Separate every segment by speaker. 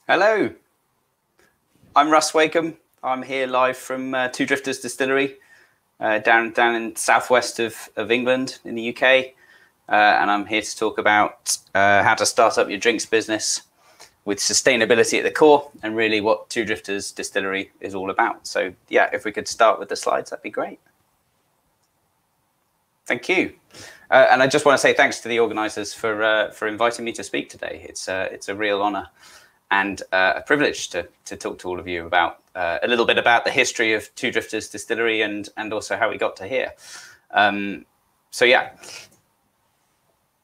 Speaker 1: Hello, I'm Russ Wakeham. I'm here live from Two Drifters Distillery down in southwest of England in the UK, and I'm here to talk about how to start up your drinks business with sustainability at the core, and really what Two Drifters Distillery is all about. So yeah, if we could start with the slides, that'd be great. Thank you. And I just want to say thanks to the organisers for inviting me to speak today. It's a real honour and a privilege to talk to all of you about a little bit about the history of Two Drifters Distillery and also how we got to here. So yeah,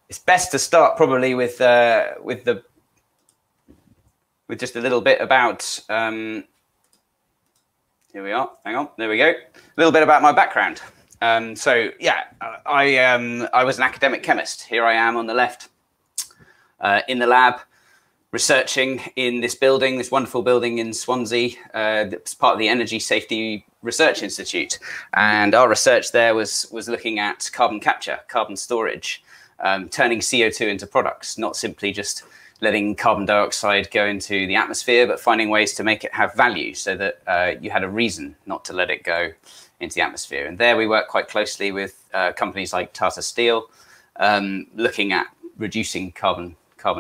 Speaker 1: it's best to start probably with just a little bit about. Here we are. Hang on. There we go. A little bit about my background. So yeah, I was an academic chemist. Here I am on the left in the lab, researching in this building, this wonderful building in Swansea. It's part of the Energy Safety Research Institute. And our research there was looking at carbon capture, carbon storage, turning CO2 into products, not simply just letting carbon dioxide go into the atmosphere, but finding ways to make it have value so that you had a reason not to let it go into the atmosphere. And there we work quite closely with companies like Tata Steel, looking at reducing carbon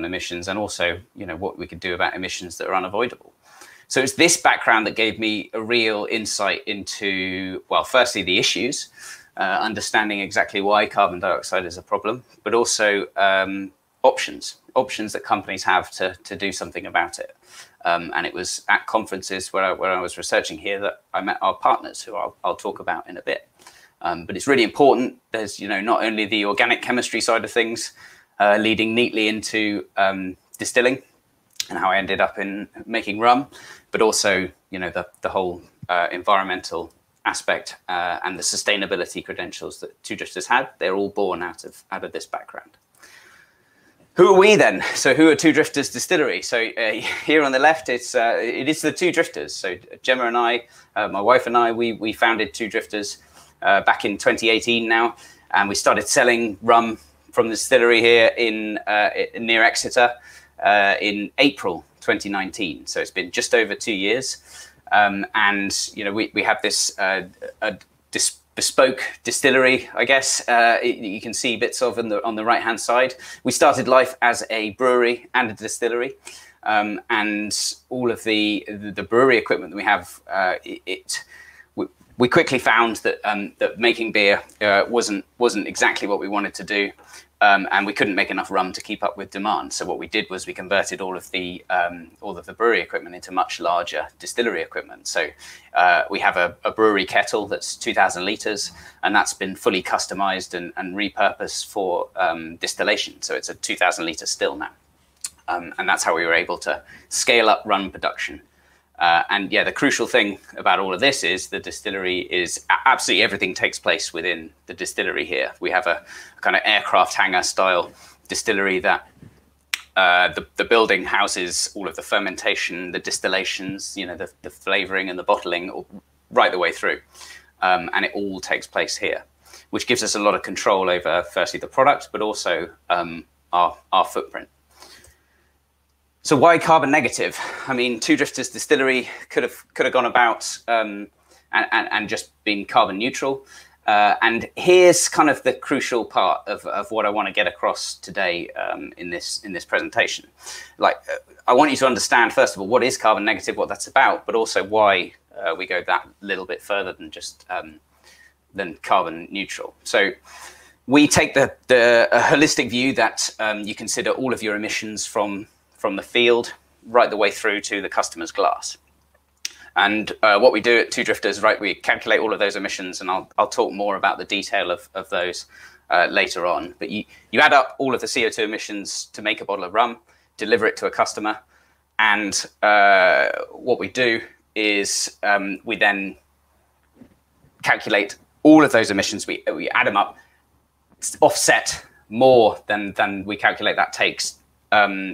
Speaker 1: emissions, and also, you know, what we could do about emissions that are unavoidable. So it's this background that gave me a real insight into, well, firstly, the issues, understanding exactly why carbon dioxide is a problem, but also options that companies have to do something about it. And it was at conferences where I was researching here that I met our partners, who I'll talk about in a bit. But it's really important. There's, you know, not only the organic chemistry side of things, leading neatly into distilling and how I ended up in making rum, but also, you know, the whole environmental aspect and the sustainability credentials that Two Drifters had. They're all born out of this background. Who are we then? So who are Two Drifters Distillery? So here on the left, it is the Two Drifters. So Gemma and I, my wife and I, we founded Two Drifters back in 2018 now, and we started selling rum from the distillery here in near Exeter in April 2019. So it's been just over 2 years, and you know, we have this bespoke distillery, I guess, you can see bits of on the right hand side. We started life as a brewery and a distillery, and all of the brewery equipment that we have, we quickly found that making beer wasn't exactly what we wanted to do, and we couldn't make enough rum to keep up with demand. So what we did was we converted all of the brewery equipment into much larger distillery equipment. So we have a brewery kettle that's 2,000 litres, and that's been fully customised and repurposed for distillation. So it's a 2,000 litre still now, and that's how we were able to scale up rum production. And yeah, the crucial thing about all of this is the distillery is absolutely everything takes place within the distillery here. We have a kind of aircraft hangar style distillery that the building houses all of the fermentation, the distillations, you know, the flavoring and the bottling right the way through. And it all takes place here, which gives us a lot of control over, firstly, the product, but also our footprint. So why carbon negative? I mean, Two Drifters Distillery could have gone about and just been carbon neutral. And here's kind of the crucial part of what I want to get across today in this presentation. Like, I want you to understand, first of all, what is carbon negative, what that's about, but also why we go that little bit further than just than carbon neutral. So we take the holistic view that you consider all of your emissions from the field right the way through to the customer's glass. And what we do at Two Drifters, right, we calculate all of those emissions, and I'll talk more about the detail of those later on. But you add up all of the CO2 emissions to make a bottle of rum, deliver it to a customer, and what we do is we then calculate all of those emissions. We add them up, offset more than we calculate that takes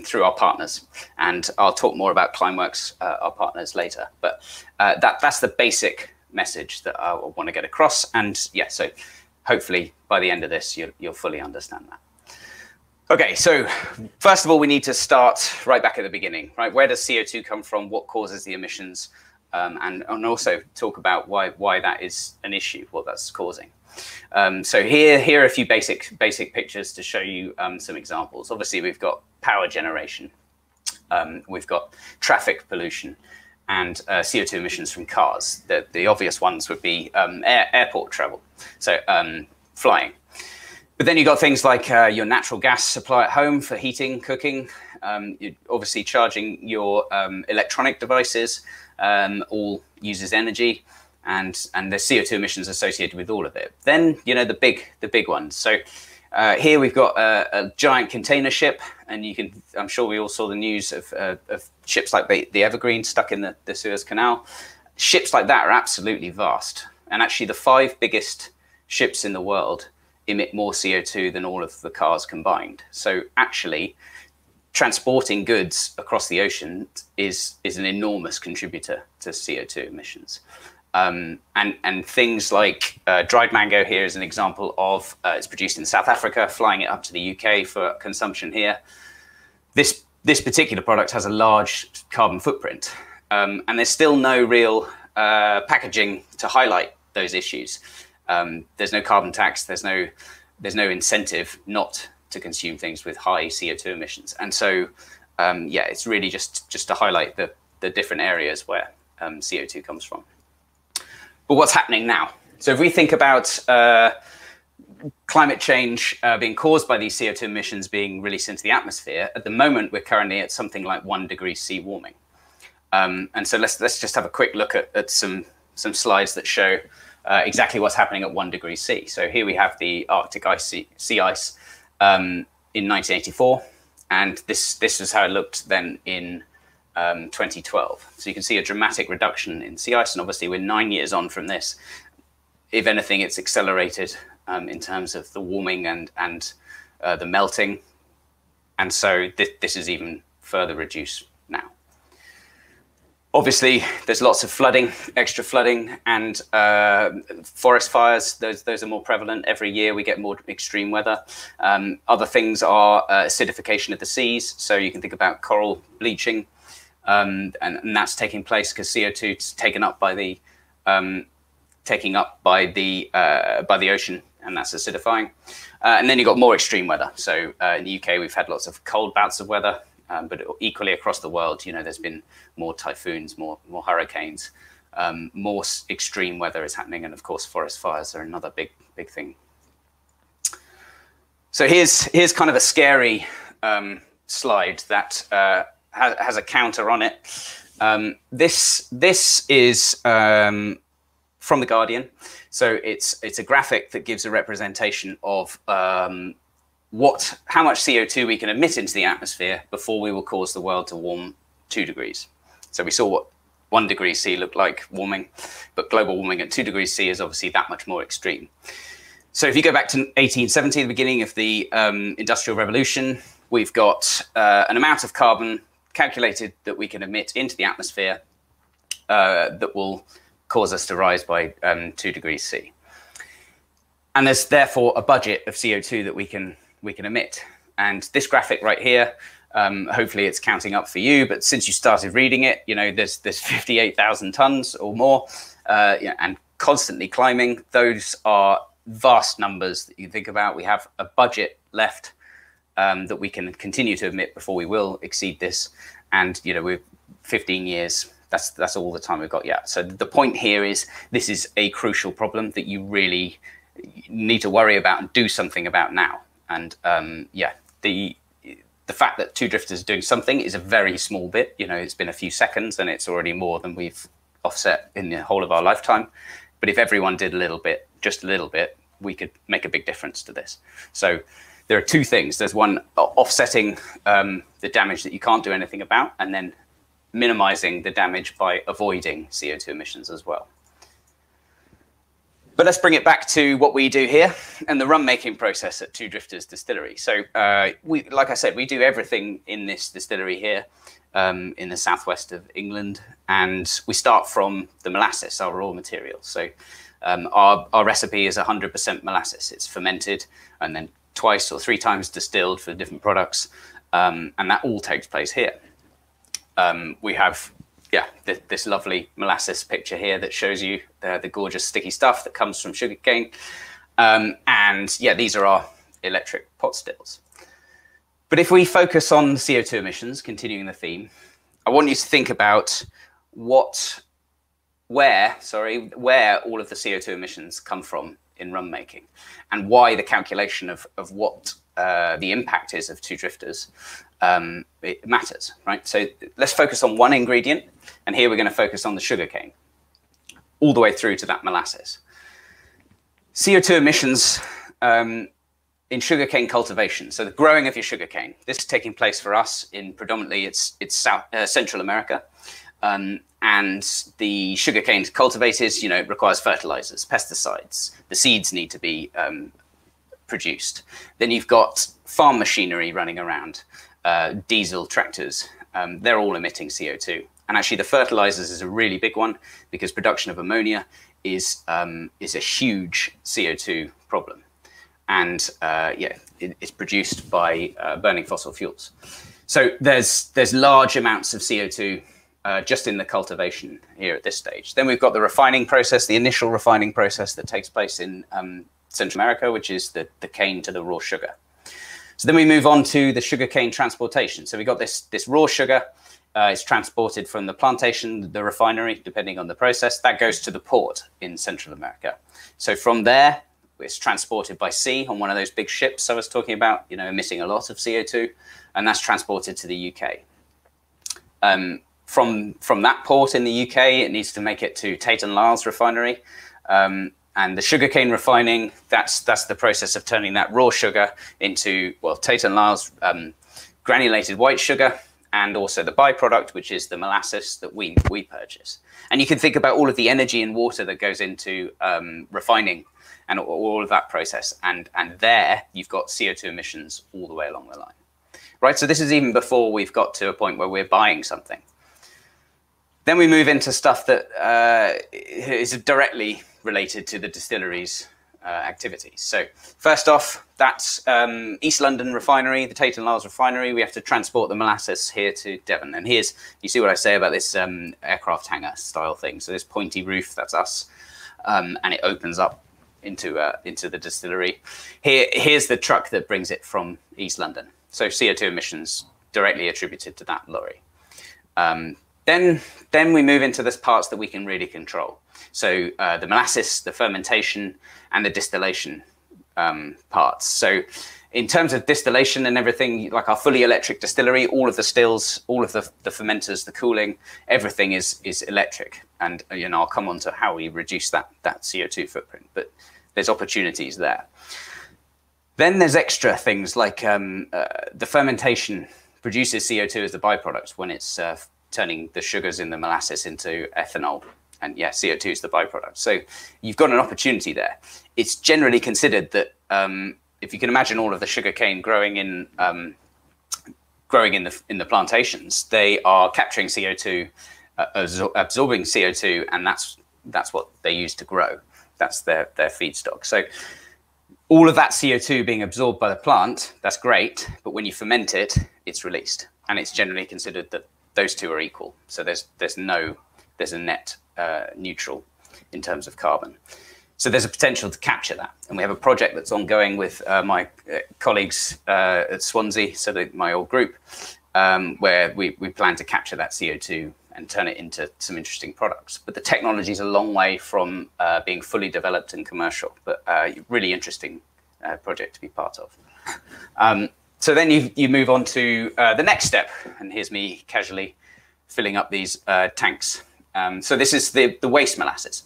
Speaker 1: through our partners, and I'll talk more about Climeworks, our partners, later. But that's the basic message that I want to get across. And yeah, so hopefully by the end of this, you'll fully understand that. Okay, so first of all, we need to start right back at the beginning, right? Where does CO2 come from? What causes the emissions? And also talk about why that is an issue, what that's causing. So here are a few basic pictures to show you some examples. Obviously, we've got power generation, we've got traffic pollution, and CO2 emissions from cars. The obvious ones would be airport travel, so flying. But then you've got things like your natural gas supply at home for heating, cooking. You're obviously charging your electronic devices, all uses energy, and there's CO2 emissions associated with all of it. Then, you know, the big ones. So here we've got a giant container ship, and I'm sure we all saw the news of ships like the Evergreen stuck in the Suez Canal. Ships like that are absolutely vast. And actually the 5 biggest ships in the world emit more CO2 than all of the cars combined. So actually, transporting goods across the ocean is an enormous contributor to CO2 emissions. And things like dried mango here is an example of, it's produced in South Africa, flying it up to the UK for consumption here. This particular product has a large carbon footprint, and there's still no real packaging to highlight those issues. There's no carbon tax, there's no incentive not to consume things with high CO2 emissions. And so, yeah, it's really just to highlight the different areas where CO2 comes from. But what's happening now? So if we think about climate change being caused by these CO2 emissions being released into the atmosphere, at the moment, we're currently at something like 1 degree C warming. And so let's just have a quick look at some slides that show exactly what's happening at 1 degree C. So here we have the Arctic sea ice in 1984, and this is how it looked then in 2012. So you can see a dramatic reduction in sea ice, and obviously we're 9 years on from this. If anything, it's accelerated in terms of the warming and the melting, and so this is even further reduced now. Obviously, there's lots of flooding, extra flooding, and forest fires. Those are more prevalent. Every year we get more extreme weather. Other things are acidification of the seas. So you can think about coral bleaching, and that's taking place because CO2 is taken up by the ocean, and that's acidifying. And then you've got more extreme weather. So in the UK, we've had lots of cold bouts of weather. But equally across the world, you know, there's been more typhoons, more hurricanes, more extreme weather is happening, and of course, forest fires are another big thing. So here's kind of a scary slide that has a counter on it. This is from The Guardian. So it's a graphic that gives a representation of how much CO2 we can emit into the atmosphere before we will cause the world to warm 2 degrees. So we saw what 1 degree C looked like warming, but global warming at 2 degrees C is obviously that much more extreme. So if you go back to 1870, the beginning of the Industrial Revolution, we've got an amount of carbon calculated that we can emit into the atmosphere that will cause us to rise by 2 degrees C. And there's therefore a budget of CO2 that we can emit. And this graphic right here, hopefully it's counting up for you, but since you started reading it, you know, there's 58,000 tons or more, and constantly climbing. Those are vast numbers that you think about. We have a budget left that we can continue to emit before we will exceed this. And, you know, we're 15 years, that's all the time we've got yet. So the point here is this is a crucial problem that you really need to worry about and do something about now. And yeah, the fact that Two Drifters is doing something is a very small bit. You know, it's been a few seconds and it's already more than we've offset in the whole of our lifetime. But if everyone did a little bit, just a little bit, we could make a big difference to this. So there are 2 things. There's one, offsetting the damage that you can't do anything about, and then minimizing the damage by avoiding CO2 emissions as well. But let's bring it back to what we do here and the rum making process at Two Drifters Distillery. So like I said, we do everything in this distillery here in the southwest of England. And we start from the molasses, our raw material. So our recipe is 100% molasses. It's fermented and then twice or 3 times distilled for different products, and that all takes place here. We have this lovely molasses picture here that shows you the gorgeous sticky stuff that comes from sugarcane. And yeah, these are our electric pot stills. But if we focus on CO2 emissions, continuing the theme, I want you to think about where all of the CO2 emissions come from in rum making, and why the calculation of what the impact is of two drifters it matters, right? So let's focus on one ingredient, and here we're going to focus on the sugarcane, all the way through to that molasses. CO2 emissions in sugarcane cultivation, so the growing of your sugarcane. This is taking place for us in predominantly it's Central America, and the sugarcane cultivated, it requires fertilizers, pesticides. The seeds need to be produced. Then you've got farm machinery running around, diesel tractors. They're all emitting CO2, and actually the fertilizers is a really big one because production of ammonia is a huge CO2 problem. And it's produced by burning fossil fuels. So there's large amounts of CO2 just in the cultivation here at this stage. Then we've got the refining process, the initial refining process that takes place in Central America, which is the cane to the raw sugar. So then we move on to the sugarcane transportation. So we've got this raw sugar. It's transported from the plantation, the refinery, depending on the process. That goes to the port in Central America. So from there, it's transported by sea on one of those big ships I was talking about, emitting a lot of CO2, and that's transported to the UK. From that port in the UK, it needs to make it to Tate and Lyle's refinery, and the sugarcane refining. That's the process of turning that raw sugar into Tate and Lyle's granulated white sugar, and also the byproduct, which is the molasses that we purchase. And you can think about all of the energy and water that goes into refining and all of that process. And there you've got CO2 emissions all the way along the line. Right, so this is even before we've got to a point where we're buying something. Then we move into stuff that is directly related to the distillery's activities. So first off, that's East London refinery, the Tate and Lyle's refinery. We have to transport the molasses here to Devon. And you see what I say about this aircraft hangar style thing. So this pointy roof, that's us, and it opens up into the distillery. Here's the truck that brings it from East London. So CO2 emissions directly attributed to that lorry. Then we move into the parts that we can really control. So the molasses, the fermentation, and the distillation parts. So in terms of distillation and everything, like our fully electric distillery, all of the stills, all of the fermenters, the cooling, everything is electric. And I'll come on to how we reduce that CO2 footprint, but there's opportunities there. Then there's extra things like the fermentation produces CO2 as the byproduct when it's turning the sugars in the molasses into ethanol. And yeah, CO2 is the byproduct. So you've got an opportunity there. It's generally considered that if you can imagine all of the sugarcane growing in the plantations, they are capturing CO2, absorbing CO2, and that's what they use to grow. That's their feedstock. So all of that CO2 being absorbed by the plant, that's great. But when you ferment it, it's released, and it's generally considered that those two are equal. So there's a net neutral in terms of carbon. So there's a potential to capture that. And we have a project that's ongoing with my colleagues at Swansea, so my old group, where we plan to capture that CO2 and turn it into some interesting products. But the technology is a long way from being fully developed and commercial, but really interesting project to be part of. So then you move on to the next step, and here's me casually filling up these tanks. So this is the waste molasses.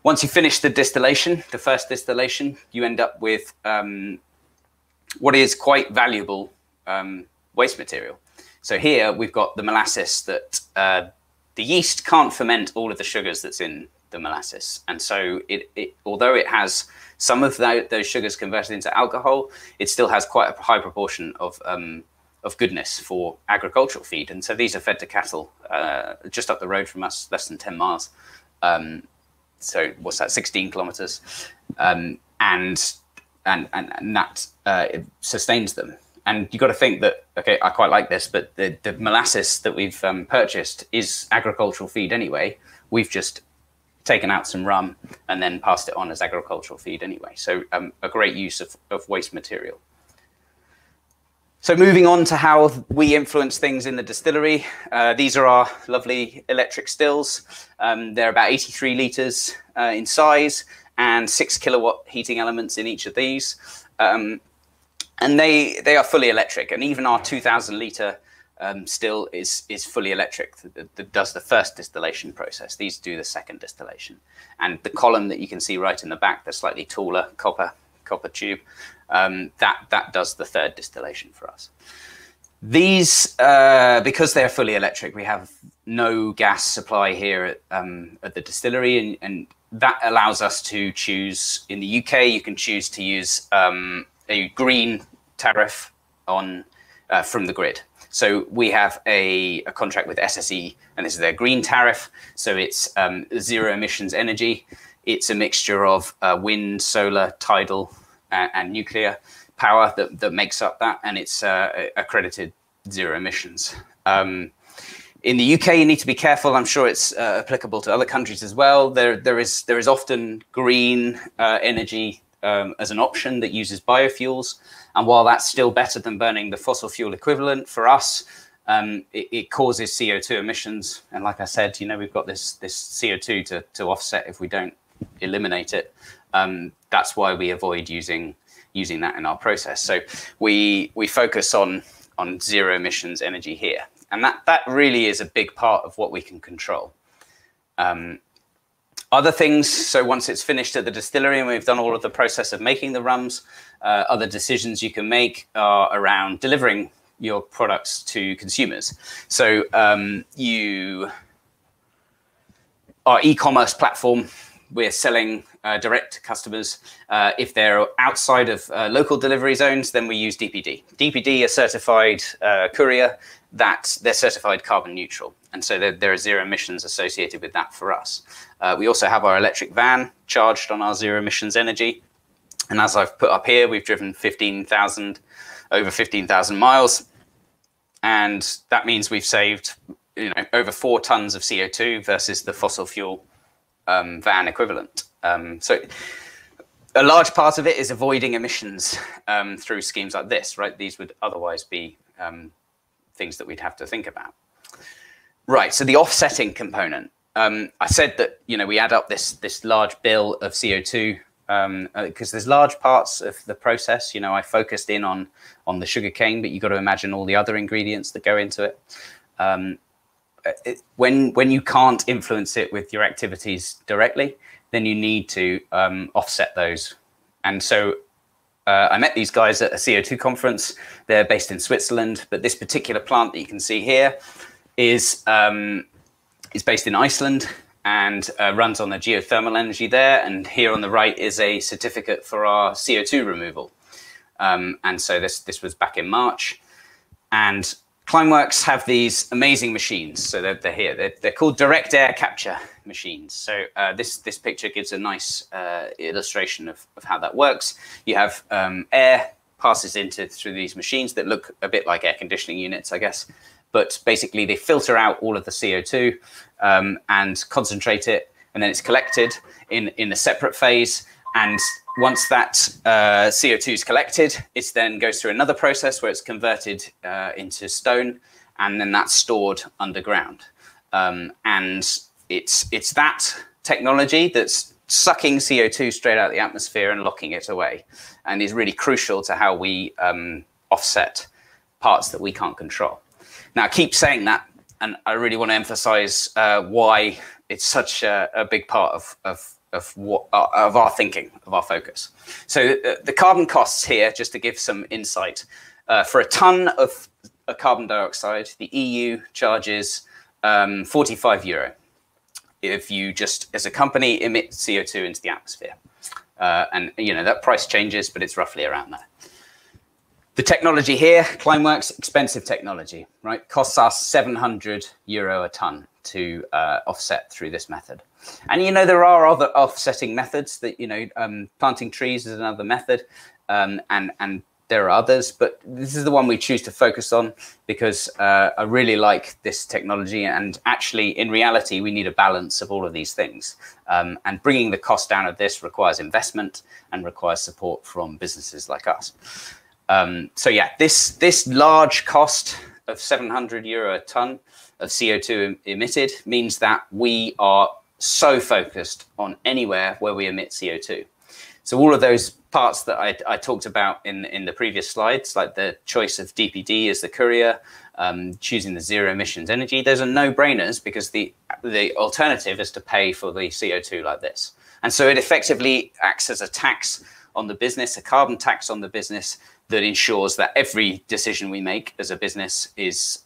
Speaker 1: Once you finish the distillation, the first distillation, you end up with what is quite valuable waste material. So here we've got the molasses that the yeast can't ferment all of the sugars that's in the molasses. And so although it has some of those sugars converted into alcohol, it still has quite a high proportion of goodness for agricultural feed. And so these are fed to cattle just up the road from us, less than 10 miles. So what's that, 16 kilometers? And and that it sustains them. And you've got to think that, okay, I quite like this, but the molasses that we've purchased is agricultural feed anyway. We've just taken out some rum and then passed it on as agricultural feed anyway. So a great use of waste material. So moving on to how we influence things in the distillery. These are our lovely electric stills. They're about 83 litres in size and 6 kilowatt heating elements in each of these. And they are fully electric, and even our 2,000 litre still is fully electric. That does the first distillation process. These do the second distillation. And the column that you can see right in the back, the slightly taller copper tube, that does the third distillation for us. These, because they're fully electric, we have no gas supply here at the distillery, and that allows us to choose. In the UK, you can choose to use a green tariff on from the grid. So we have a contract with SSE, and this is their green tariff. So it's zero emissions energy. It's a mixture of wind, solar, tidal, and nuclear power that makes up that, and it's accredited zero emissions. In the UK, you need to be careful. I'm sure it's applicable to other countries as well. There is often green energy as an option that uses biofuels. And while that's still better than burning the fossil fuel equivalent for us, it causes CO2 emissions. And like I said, we've got this CO2 to offset if we don't eliminate it. That's why we avoid using that in our process. So we focus on zero emissions energy here. And that really is a big part of what we can control. Other things, so once it's finished at the distillery and we've done all of the process of making the rums, other decisions you can make are around delivering your products to consumers. So our e-commerce platform, we're selling direct to customers. If they're outside of local delivery zones, then we use DPD. DPD, a certified courier, that they're certified carbon neutral. And so there are zero emissions associated with that for us. We also have our electric van charged on our zero emissions energy. And as I've put up here, we've driven over 15,000 miles. And that means we've saved over 4 tons of CO2 versus the fossil fuel van equivalent. So a large part of it is avoiding emissions through schemes like this, right? These would otherwise be things that we'd have to think about. Right, so the offsetting component. I said that we add up this large bill of CO2 because there's large parts of the process. I focused in on the sugar cane, but you've got to imagine all the other ingredients that go into it. When you can't influence it with your activities directly, then you need to offset those. And so I met these guys at a CO2 conference. They're based in Switzerland, but this particular plant that you can see here is based in Iceland and runs on the geothermal energy there. And here on the right is a certificate for our CO2 removal. And so this was back in March. And Climeworks have these amazing machines. So they're here. They're called direct air capture machines. So this picture gives a nice illustration of how that works. You have air passes through these machines that look a bit like air conditioning units, I guess. But basically, they filter out all of the CO2 and concentrate it, and then it's collected in a separate phase. And once that CO2 is collected, it then goes through another process where it's converted into stone, and then that's stored underground. And it's that technology that's sucking CO2 straight out of the atmosphere and locking it away, and is really crucial to how we offset parts that we can't control. Now, I keep saying that, and I really want to emphasize why it's such a big part of our thinking, of our focus. So the carbon costs here, just to give some insight, for a ton of carbon dioxide, the EU charges €45 if you just, as a company, emit CO2 into the atmosphere. And that price changes, but it's roughly around there. The technology here, Climeworks, expensive technology, right? Costs us €700 a ton to offset through this method. And there are other offsetting methods that planting trees is another method. and there are others, but this is the one we choose to focus on because I really like this technology. And actually, in reality, we need a balance of all of these things. And bringing the cost down of this requires investment and requires support from businesses like us. So yeah, this large cost of €700 a ton of CO2 emitted means that we are so focused on anywhere where we emit CO2. So all of those parts that I talked about in the previous slides, like the choice of DPD as the courier, choosing the zero emissions energy, those are no-brainers because the alternative is to pay for the CO2 like this. And so it effectively acts as a tax on the business, a carbon tax on the business that ensures that every decision we make as a business is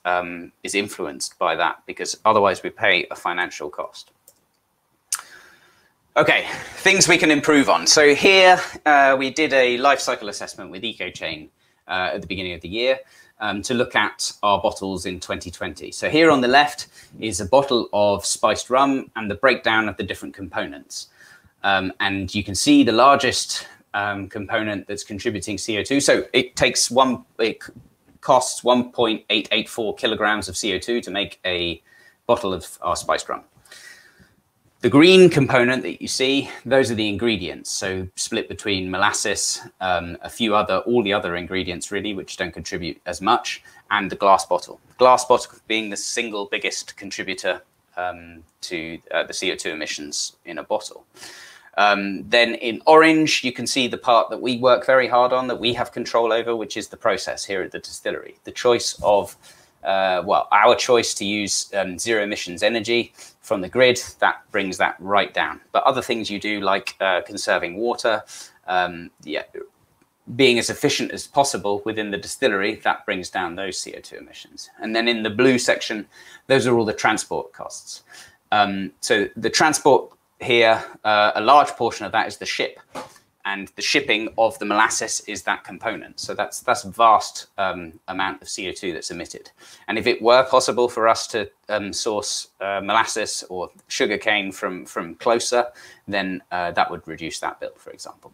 Speaker 1: influenced by that, because otherwise we pay a financial cost. Okay, things we can improve on. So here we did a life cycle assessment with EcoChain at the beginning of the year to look at our bottles in 2020. So here on the left is a bottle of spiced rum and the breakdown of the different components. And you can see the largest component that's contributing CO2. So it costs 1.884 kilograms of CO2 to make a bottle of our spiced rum. The green component that you see, those are the ingredients. So split between molasses, all the other ingredients really, which don't contribute as much, and the glass bottle. Glass bottle being the single biggest contributor to the CO2 emissions in a bottle. Then in orange, you can see the part that we work very hard on, that we have control over, which is the process here at the distillery. The choice of, our choice to use zero emissions energy from the grid, that brings that right down. But other things you do, like conserving water, being as efficient as possible within the distillery, that brings down those CO2 emissions. And then in the blue section, those are all the transport costs. So the transport here, a large portion of that is the ship. And the shipping of the molasses is that component. So that's a vast amount of CO2 that's emitted. And if it were possible for us to source molasses or sugarcane from closer, then that would reduce that bill, for example.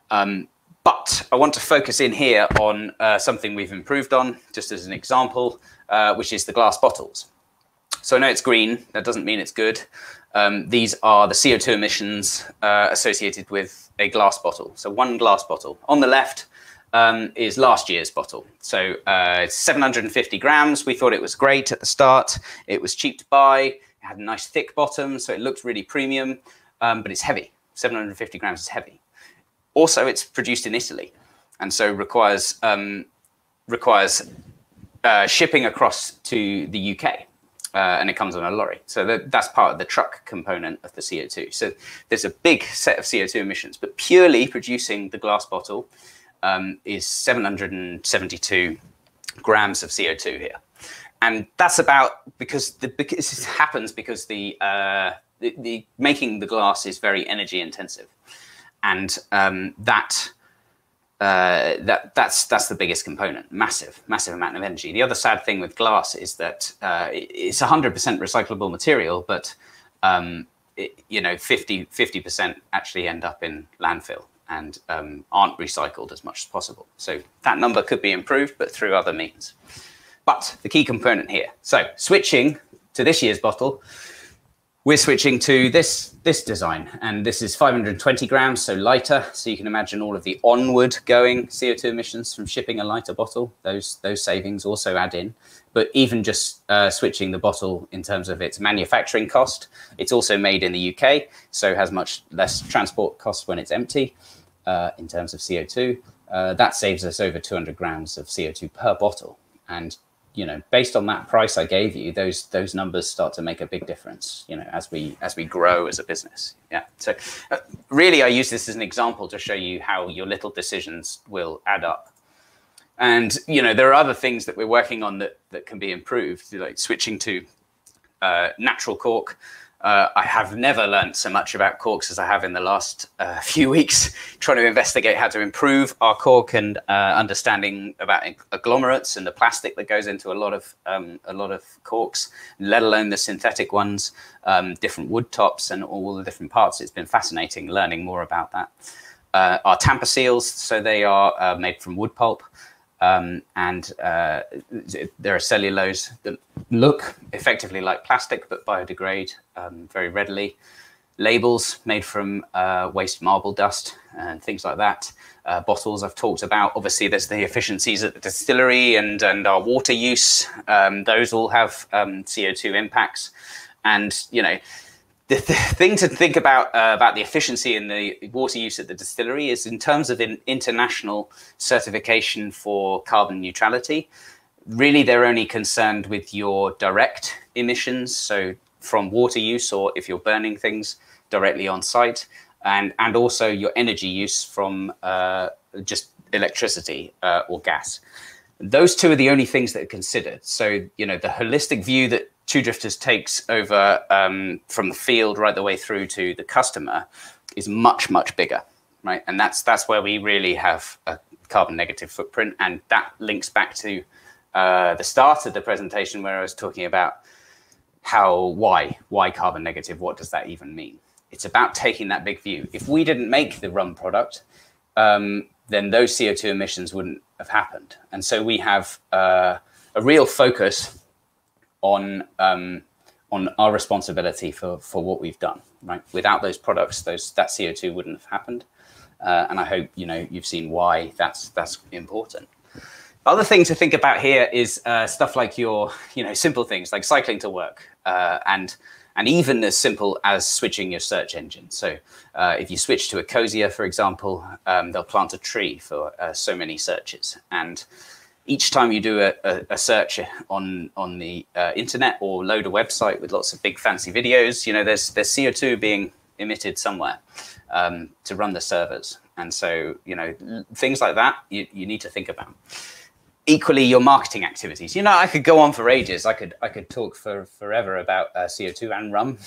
Speaker 1: But I want to focus in here on something we've improved on, just as an example, which is the glass bottles. So I know it's green, that doesn't mean it's good. These are the CO2 emissions associated with a glass bottle. So one glass bottle. On the left is last year's bottle. So it's 750 grams. We thought it was great at the start. It was cheap to buy. It had a nice thick bottom, so it looked really premium, but it's heavy. 750 grams is heavy. Also, it's produced in Italy, and so requires shipping across to the UK. And it comes on a lorry. So that's part of the truck component of the CO2. So there's a big set of CO2 emissions, but purely producing the glass bottle is 772 grams of CO2 here. And that's about because it happens because the making the glass is very energy intensive. And that's the biggest component. Massive amount of energy. The other sad thing with glass is that it's 100% recyclable material, but 50% actually end up in landfill and aren't recycled as much as possible. So that number could be improved, but through other means. But the key component here. So switching to this year's bottle, we're switching to this design, and this is 520 grams, so lighter. So you can imagine all of the onward going CO2 emissions from shipping a lighter bottle. Those savings also add in. But even just switching the bottle in terms of its manufacturing cost, it's also made in the UK, so has much less transport costs when it's empty in terms of CO2. That saves us over 200 grams of CO2 per bottle. And based on that price I gave you, those numbers start to make a big difference, as we grow as a business. Yeah. So really, I use this as an example to show you how your little decisions will add up. And, there are other things that we're working on that can be improved, like switching to natural cork. I have never learned so much about corks as I have in the last few weeks, trying to investigate how to improve our cork and understanding about agglomerates and the plastic that goes into a lot of corks, let alone the synthetic ones, different wood tops and all the different parts. It's been fascinating learning more about that. are tamper seals. So they are made from wood pulp. And they're a cellulose that look effectively like plastic, but biodegrade very readily. Labels made from waste marble dust and things like that. Bottles I've talked about. Obviously, there's the efficiencies at the distillery and our water use. Those all have CO2 impacts. And, you know, the thing to think about the efficiency and the water use at the distillery is in terms of international certification for carbon neutrality. Really, they're only concerned with your direct emissions, so from water use or if you're burning things directly on site, and also your energy use from just electricity or gas. Those two are the only things that are considered. So, you know, the holistic view that Two Drifters takes over from the field right the way through to the customer is much, much bigger, right? And that's where we really have a carbon negative footprint. And that links back to the start of the presentation where I was talking about why carbon negative, what does that even mean? It's about taking that big view. If we didn't make the rum product, then those CO2 emissions wouldn't have happened. And so we have a real focus on our responsibility for what we've done, right? Without those products, that CO2 wouldn't have happened. And I hope, you know, you've seen why that's important. Other thing to think about here is stuff like your, you know, simple things like cycling to work and even as simple as switching your search engine. So if you switch to Ecosia, for example, they'll plant a tree for so many searches. And each time you do a search on the internet or load a website with lots of big fancy videos, you know, there's CO2 being emitted somewhere to run the servers. And so, you know, things like that you need to think about. Equally, your marketing activities. You know, I could go on for ages. I could talk forever about CO2 and rum,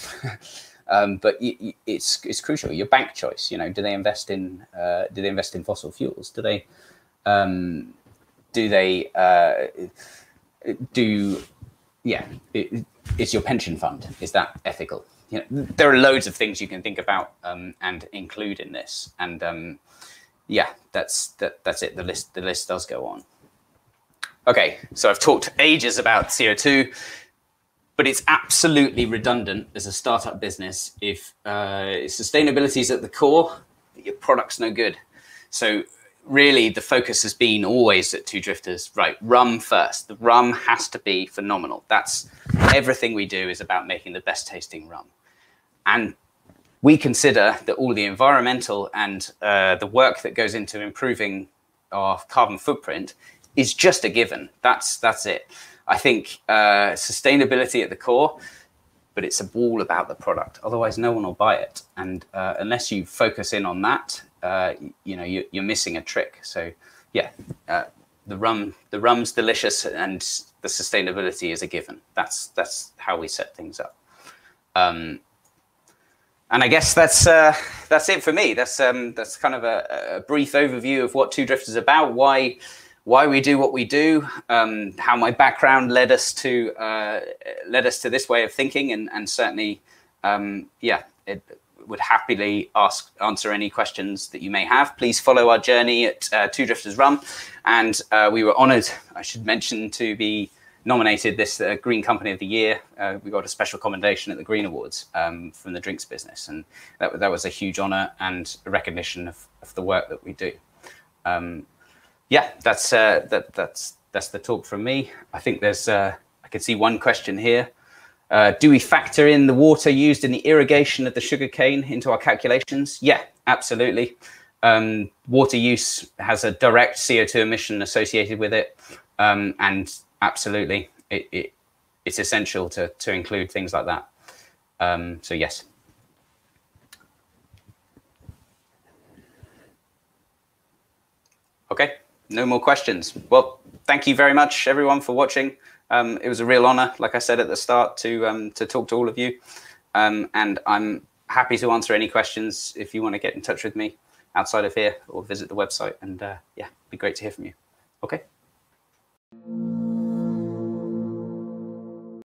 Speaker 1: but it's crucial. Your bank choice. You know, do they invest in fossil fuels? Is your pension fund, is that ethical? You know, there are loads of things you can think about and include in this. And that's it. The list does go on. Okay, so I've talked ages about CO2, but it's absolutely redundant as a startup business if sustainability is at the core, but your product's no good. So really the focus has been always at Two Drifters, right, rum first. The rum has to be phenomenal. That's everything we do is about making the best tasting rum. And we consider that all the environmental and the work that goes into improving our carbon footprint is just a given. That's it. I think sustainability at the core, but it's all about the product. Otherwise, no one will buy it. And unless you focus in on that, you know, you're missing a trick. So yeah, the rum's delicious and the sustainability is a given. That's how we set things up. And I guess that's it for me. That's kind of a brief overview of what Two Drifters is about, why we do what we do, how my background led us to this way of thinking, and certainly, it would happily answer any questions that you may have. Please follow our journey at Two Drifters Rum, and we were honoured, I should mention, to be nominated this Green Company of the Year. We got a special commendation at the Green Awards from the drinks business, and that was a huge honour and a recognition of the work that we do. Yeah, that's the talk from me. I think there's I can see one question here. Do we factor in the water used in the irrigation of the sugarcane into our calculations? Yeah, absolutely. Water use has a direct CO2 emission associated with it, and absolutely, it's essential to include things like that. So yes. Okay. No more questions. Well, thank you very much, everyone, for watching. It was a real honor, like I said at the start, to talk to all of you. And I'm happy to answer any questions if you want to get in touch with me outside of here or visit the website. And yeah, it'd be great to hear from you. Okay.